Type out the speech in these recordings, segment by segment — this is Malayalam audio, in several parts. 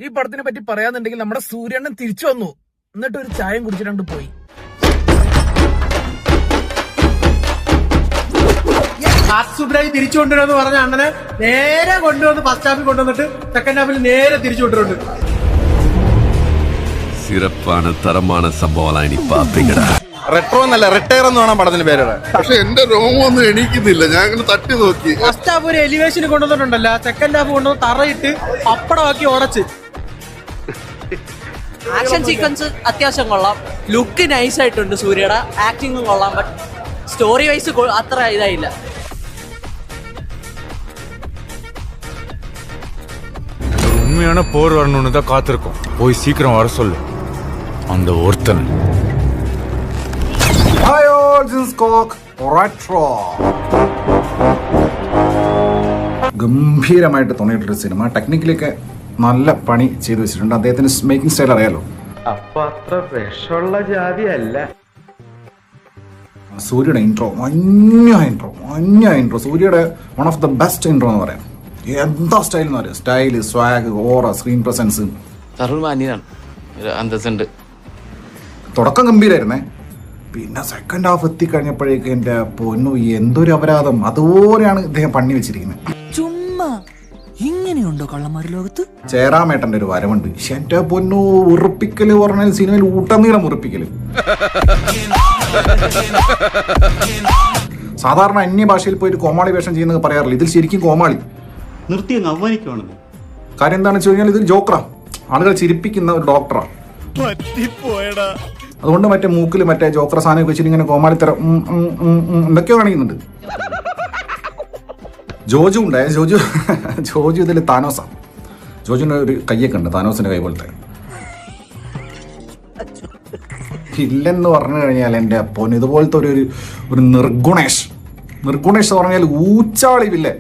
ഈ പടത്തിനെ പറ്റി പറയാന്നുണ്ടെങ്കിൽ നമ്മുടെ സൂര്യണ്ണൻ തിരിച്ചു വന്നു, എന്നിട്ട് ഒരു ചായയും കുടിച്ചിട്ട് പോയി. തിരിച്ചു കൊണ്ടുവരുമെന്ന് പറഞ്ഞ അണ്ണനെ നേരെ കൊണ്ടുവന്ന് ഫസ്റ്റ് ഹാഫിൽ കൊണ്ടുവന്നിട്ട് സെക്കൻഡ് ഹാഫിൽ നേരെ തിരിച്ചു കൊണ്ടുവരുന്നുണ്ട്. സിറപ്പാണ്, തരമാണ് സംഭവം. ഇനി പാപ്പിക്കട റെട്രോ എന്നല്ല റിട്ടയർ എന്ന് വേണം പടത്തിന് പേര്. പക്ഷെ എന്റെ രോമൊന്നും എണീക്കുന്നില്ല, ഞാൻ ഇങ്ങനെ തട്ടി നോക്കി. ഫസ്റ്റ് ഹാഫ് ഒരു എലിവേഷൻ കൊണ്ടുവന്നിട്ടുണ്ടല്ലോ, സെക്കൻഡ് ഹാഫ് കൊണ്ടുവന്ന് തറയിട്ട് പപ്പടമാക്കി ഉടച്ച്. ആക്ഷൻ സീക്വൻസ് അത്യാവശ്യം കൊള്ളാം, ലുക്ക് നൈസ് ആയിട്ടുണ്ട്, സൂര്യയുടെ ആക്ടിങ്ങും കൊള്ളാം. ബട്ട് സ്റ്റോറി വൈസ് അത്ര ഇതായില്ല. உண்மையான போர் வரணும்னு தான் காத்திருக்கோம். போய் சீக்கிரம் வர சொல்லு அந்த ஒருத்தன். ഗംഭീരമായിട്ട് തോന്നിയിട്ടൊരു സിനിമ. ടെക്നിക്കലൊക്കെ നല്ല പണി ചെയ്തു വെച്ചിട്ടുണ്ട്. അദ്ദേഹത്തിന് മേക്കിംഗ് സ്റ്റൈൽ അറിയാലോ. അപ്പൊ അത്ര വിഷമുള്ള ജാതി അല്ല. സൂര്യയുടെ ഇൻട്രോ മഞ്ഞ ഇൻട്രോ. സൂര്യയുടെ one of the best intro എന്ന് പറയാം. എന്താ സ്റ്റൈൽ എന്ന് പറയാം. സ്റ്റൈല്, സ്വാഗ്, ഓറ, സ്ക്രീൻ പ്രസൻസ്. തുടക്കം ഗംഭീരായിരുന്നേ. പിന്നെ സെക്കൻഡ് ഹാഫ് എത്തിക്കഴിഞ്ഞപ്പോഴേക്ക് എന്റെ പൊന്നു എന്തൊരു അപരാധം. അതുപോലെയാണ് ഇദ്ദേഹം പണി വെച്ചിരിക്കുന്നത്. ചുമ്മാ ഇങ്ങനെയുണ്ടോ കള്ളന്മാർ ലോകത്ത്? ചേരാമേട്ടന്റെ ഒരു വരവുണ്ട്. എന്റെ പൊന്നു ഉറപ്പിക്കല് പറഞ്ഞാൽ സിനിമയിൽ ഊട്ടനീളം ഉറപ്പിക്കല്. സാധാരണ അന്യ ഭാഷയിൽ പോയിട്ട് കോമാളി വേഷം ചെയ്യുന്നത് പറയാറില്ല. ഇതിൽ ശരിക്കും കോമാളി നിർത്തി അവമാനിക്കുവാണ്. കാര്യം എന്താണെന്ന് വെച്ച് കഴിഞ്ഞാൽ ഇതിൽ ജോക്കറാ, ആളുകളെ ചിരിപ്പിക്കുന്ന ഒരു ഡോക്ടറാ. അതുകൊണ്ട് മറ്റേ മൂക്കിൽ മറ്റേ ജോക്കറ സാധനം വെച്ചിട്ട് ഇങ്ങനെ കോമാളിത്തരം എന്തൊക്കെയോ കാണിക്കുന്നുണ്ട്. ജോജു ഉണ്ടായ ജോജു ഇതിൽ താനോസാ. ജോജുവിന്റെ ഒരു കയ്യൊക്കെ ഉണ്ട് താനോസിന്റെ കൈ പോലത്തെ. ഇല്ലെന്ന് പറഞ്ഞു കഴിഞ്ഞാൽ എൻ്റെ പൊന്ന് ഇതുപോലത്തെ ഒരു നിർഗുണേഷ് എന്ന് പറഞ്ഞാൽ ഊച്ചാളി വില്ലൻ.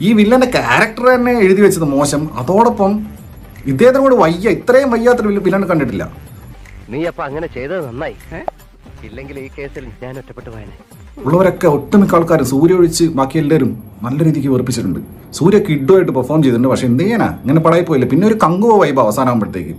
ഈ വില്ലന്റെ ക്യാരക്ടർ തന്നെ എഴുതി വെച്ചത് മോശം. അതോടൊപ്പം ഇദ്ദേഹത്തിന് കൂടെ ഇത്രയും വയ്യാത്തൊരു വില്ലൻ കണ്ടിട്ടില്ല. നീ അപ്പൊ അങ്ങനെ ചെയ്തത് നന്നായി, ഇല്ലെങ്കിൽ ഈ കേസിൽ ഞാൻ ഒറ്റപ്പെട്ടു പോയനെ. ഉള്ളവരൊക്കെ ഒട്ടുമിക്ക ആൾക്കാർ സൂര്യ ഒഴിച്ച് ബാക്കി എല്ലാവരും നല്ല രീതിക്ക് വെറുപ്പിച്ചിട്ടുണ്ട്. സൂര്യ കിഡുമായിട്ട് പെർഫോം ചെയ്തിട്ടുണ്ട്. പക്ഷെ എന്ത് ചെയ്യാനാ, ഇങ്ങനെ പടായി പോയില്ല. പിന്നെ ഒരു കങ്കുവ വൈബ് അവസാനമാകുമ്പോഴത്തേക്ക്